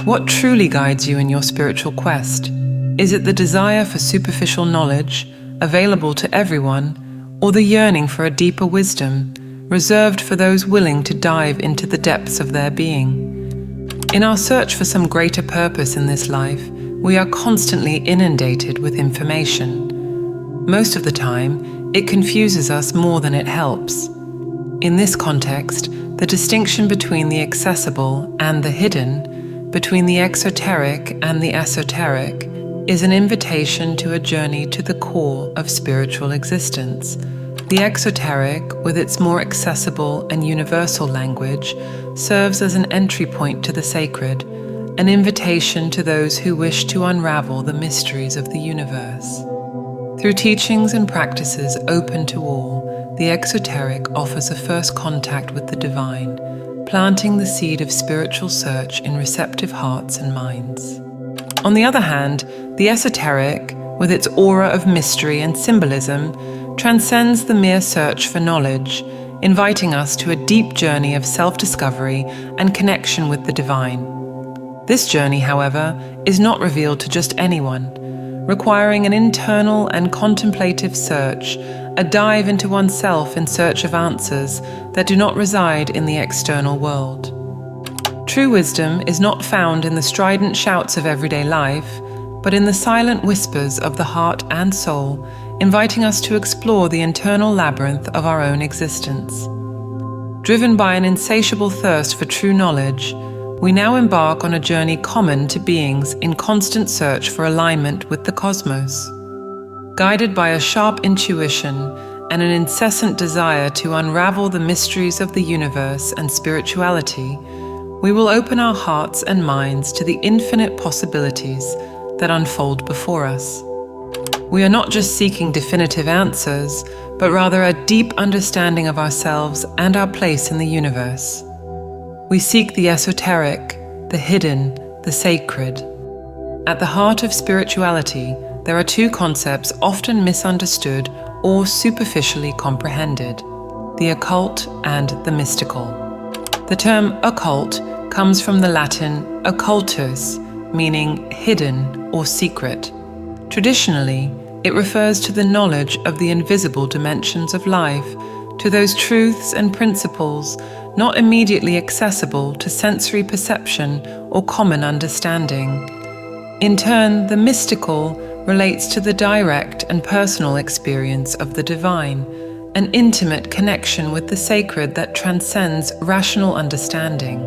What truly guides you in your spiritual quest? Is it the desire for superficial knowledge, available to everyone, or the yearning for a deeper wisdom, reserved for those willing to dive into the depths of their being? In our search for some greater purpose in this life, we are constantly inundated with information. Most of the time, it confuses us more than it helps. In this context, the distinction between the accessible and the hidden, between the exoteric and the esoteric, is an invitation to a journey to the core of spiritual existence. The exoteric, with its more accessible and universal language, serves as an entry point to the sacred, an invitation to those who wish to unravel the mysteries of the universe. Through teachings and practices open to all, the exoteric offers a first contact with the divine, planting the seed of spiritual search in receptive hearts and minds. On the other hand, the esoteric, with its aura of mystery and symbolism, transcends the mere search for knowledge, inviting us to a deep journey of self-discovery and connection with the divine. This journey, however, is not revealed to just anyone, requiring an internal and contemplative search, a dive into oneself in search of answers that do not reside in the external world. True wisdom is not found in the strident shouts of everyday life, but in the silent whispers of the heart and soul, inviting us to explore the internal labyrinth of our own existence. Driven by an insatiable thirst for true knowledge, we now embark on a journey common to beings in constant search for alignment with the cosmos. Guided by a sharp intuition and an incessant desire to unravel the mysteries of the universe and spirituality, we will open our hearts and minds to the infinite possibilities that unfold before us. We are not just seeking definitive answers, but rather a deep understanding of ourselves and our place in the universe. We seek the esoteric, the hidden, the sacred. At the heart of spirituality, there are two concepts often misunderstood or superficially comprehended: the occult and the mystical. The term occult comes from the Latin occultus, meaning hidden or secret. Traditionally, it refers to the knowledge of the invisible dimensions of life, to those truths and principles not immediately accessible to sensory perception or common understanding. In turn, the mystical relates to the direct and personal experience of the divine, an intimate connection with the sacred that transcends rational understanding.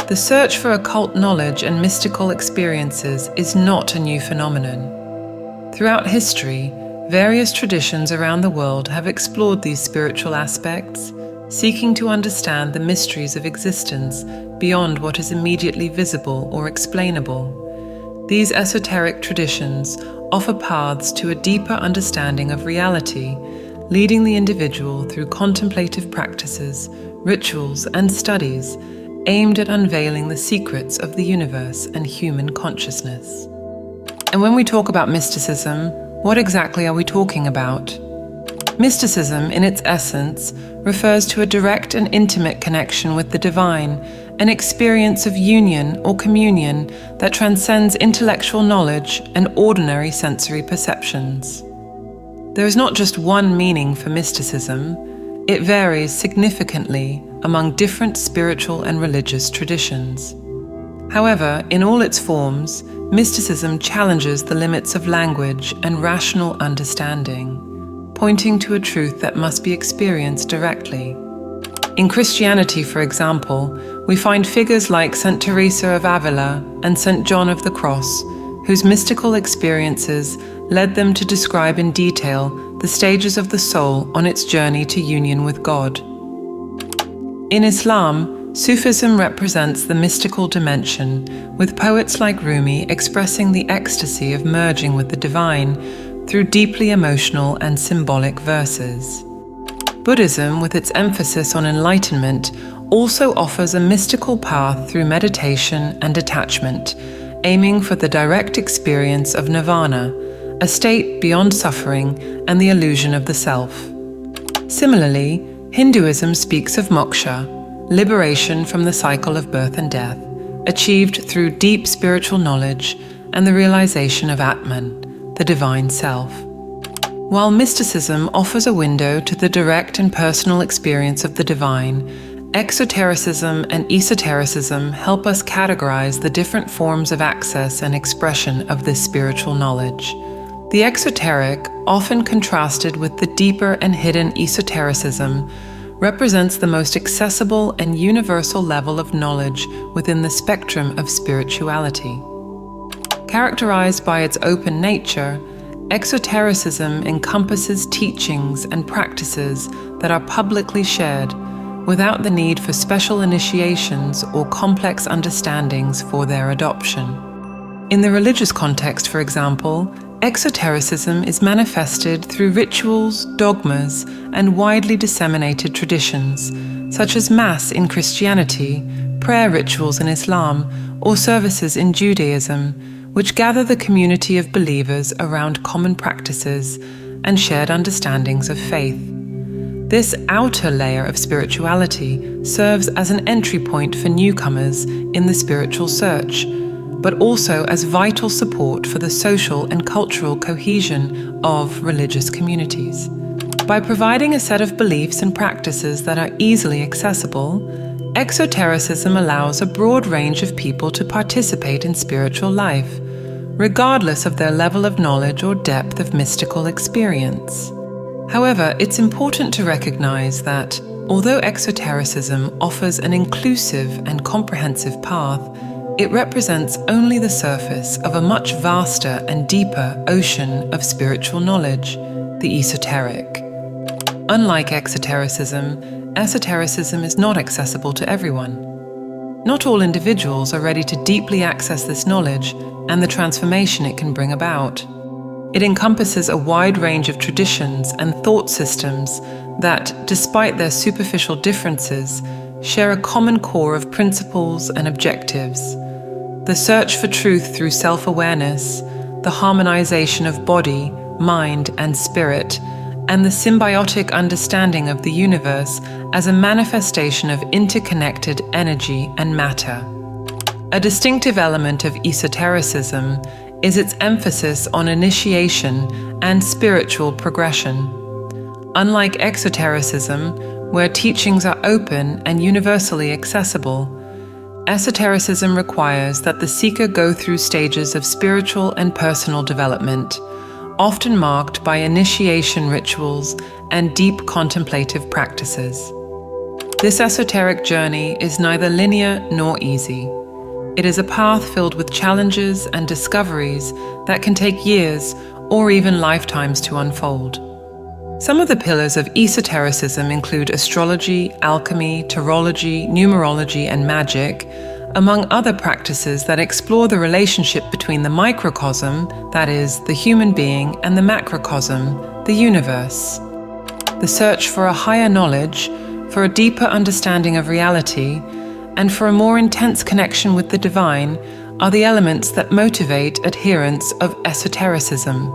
The search for occult knowledge and mystical experiences is not a new phenomenon. Throughout history, various traditions around the world have explored these spiritual aspects, seeking to understand the mysteries of existence beyond what is immediately visible or explainable. These esoteric traditions offer paths to a deeper understanding of reality, leading the individual through contemplative practices, rituals, and studies aimed at unveiling the secrets of the universe and human consciousness. And when we talk about mysticism, what exactly are we talking about? Mysticism, in its essence, refers to a direct and intimate connection with the divine, an experience of union or communion that transcends intellectual knowledge and ordinary sensory perceptions. There is not just one meaning for mysticism. It varies significantly among different spiritual and religious traditions. However, in all its forms, mysticism challenges the limits of language and rational understanding, pointing to a truth that must be experienced directly. In Christianity, for example, we find figures like Saint Teresa of Avila and Saint John of the Cross, whose mystical experiences led them to describe in detail the stages of the soul on its journey to union with God. In Islam, Sufism represents the mystical dimension, with poets like Rumi expressing the ecstasy of merging with the divine through deeply emotional and symbolic verses. Buddhism, with its emphasis on enlightenment, also offers a mystical path through meditation and detachment, aiming for the direct experience of nirvana, a state beyond suffering and the illusion of the self. Similarly, Hinduism speaks of moksha, liberation from the cycle of birth and death, achieved through deep spiritual knowledge and the realization of Atman, the divine self. While mysticism offers a window to the direct and personal experience of the divine, exotericism and esotericism help us categorize the different forms of access and expression of this spiritual knowledge. The exoteric, often contrasted with the deeper and hidden esotericism, represents the most accessible and universal level of knowledge within the spectrum of spirituality. Characterized by its open nature, exotericism encompasses teachings and practices that are publicly shared, without the need for special initiations or complex understandings for their adoption. In the religious context, for example, exotericism is manifested through rituals, dogmas, and widely disseminated traditions, such as Mass in Christianity, prayer rituals in Islam, or services in Judaism, which gather the community of believers around common practices and shared understandings of faith. This outer layer of spirituality serves as an entry point for newcomers in the spiritual search, but also as vital support for the social and cultural cohesion of religious communities. By providing a set of beliefs and practices that are easily accessible, exotericism allows a broad range of people to participate in spiritual life, regardless of their level of knowledge or depth of mystical experience. However, it's important to recognize that, although exotericism offers an inclusive and comprehensive path, it represents only the surface of a much vaster and deeper ocean of spiritual knowledge, the esoteric. Unlike exotericism, esotericism is not accessible to everyone. Not all individuals are ready to deeply access this knowledge and the transformation it can bring about. It encompasses a wide range of traditions and thought systems that, despite their superficial differences, share a common core of principles and objectives. The search for truth through self-awareness, the harmonization of body, mind, and spirit, and the symbiotic understanding of the universe as a manifestation of interconnected energy and matter. A distinctive element of esotericism is its emphasis on initiation and spiritual progression. Unlike exotericism, where teachings are open and universally accessible, esotericism requires that the seeker go through stages of spiritual and personal development, often marked by initiation rituals and deep contemplative practices. This esoteric journey is neither linear nor easy. It is a path filled with challenges and discoveries that can take years or even lifetimes to unfold. Some of the pillars of esotericism include astrology, alchemy, tarology, numerology, and magic, among other practices that explore the relationship between the microcosm, that is, the human being, and the macrocosm, the universe. The search for a higher knowledge, for a deeper understanding of reality, and for a more intense connection with the divine are the elements that motivate adherents of esotericism.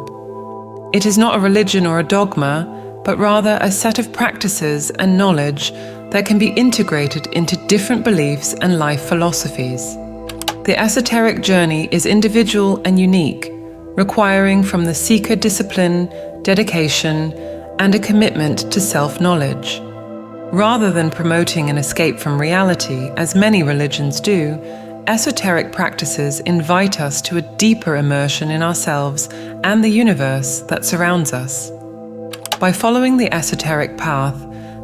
It is not a religion or a dogma, but rather a set of practices and knowledge that can be integrated into different beliefs and life philosophies. The esoteric journey is individual and unique, requiring from the seeker discipline, dedication, and a commitment to self-knowledge. Rather than promoting an escape from reality, as many religions do, esoteric practices invite us to a deeper immersion in ourselves and the universe that surrounds us. By following the esoteric path,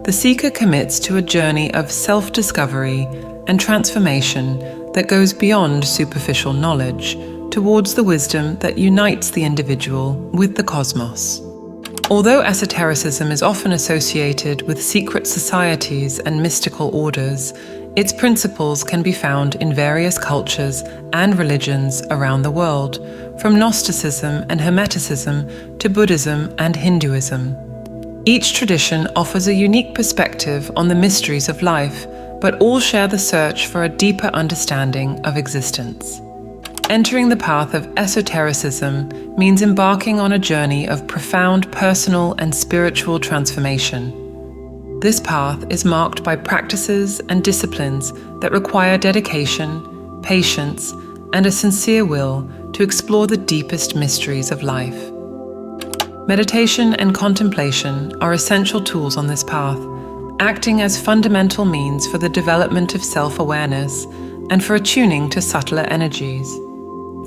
the seeker commits to a journey of self-discovery and transformation that goes beyond superficial knowledge towards the wisdom that unites the individual with the cosmos. Although esotericism is often associated with secret societies and mystical orders, its principles can be found in various cultures and religions around the world, from Gnosticism and Hermeticism to Buddhism and Hinduism. Each tradition offers a unique perspective on the mysteries of life, but all share the search for a deeper understanding of existence. Entering the path of esotericism means embarking on a journey of profound personal and spiritual transformation. This path is marked by practices and disciplines that require dedication, patience, and a sincere will to explore the deepest mysteries of life. Meditation and contemplation are essential tools on this path, acting as fundamental means for the development of self-awareness and for attuning to subtler energies.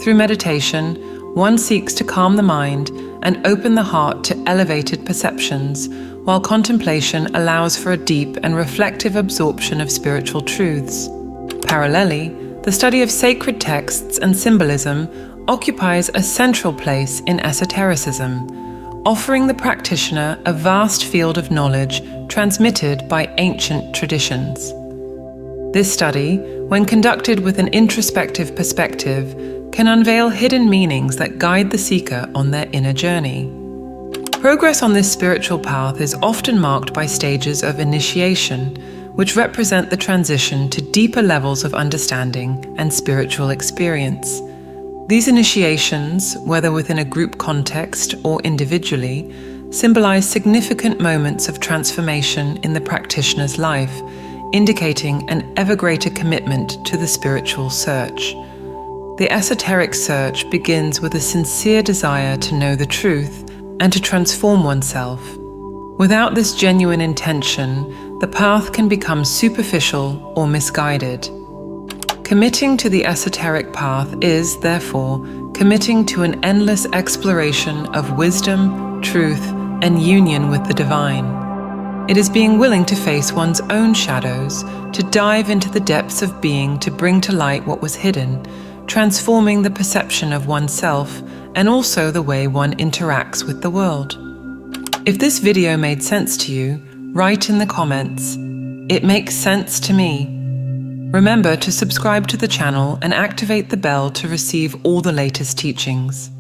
Through meditation, one seeks to calm the mind and open the heart to elevated perceptions, while contemplation allows for a deep and reflective absorption of spiritual truths. Parallelly, the study of sacred texts and symbolism occupies a central place in esotericism, offering the practitioner a vast field of knowledge transmitted by ancient traditions. This study, when conducted with an introspective perspective, can unveil hidden meanings that guide the seeker on their inner journey. Progress on this spiritual path is often marked by stages of initiation, which represent the transition to deeper levels of understanding and spiritual experience. These initiations, whether within a group context or individually, symbolize significant moments of transformation in the practitioner's life, indicating an ever greater commitment to the spiritual search. The esoteric search begins with a sincere desire to know the truth and to transform oneself. Without this genuine intention, the path can become superficial or misguided. Committing to the esoteric path is, therefore, committing to an endless exploration of wisdom, truth, and union with the divine. It is being willing to face one's own shadows, to dive into the depths of being to bring to light what was hidden, transforming the perception of oneself and also the way one interacts with the world. If this video made sense to you, write in the comments, "It makes sense to me." Remember to subscribe to the channel and activate the bell to receive all the latest teachings.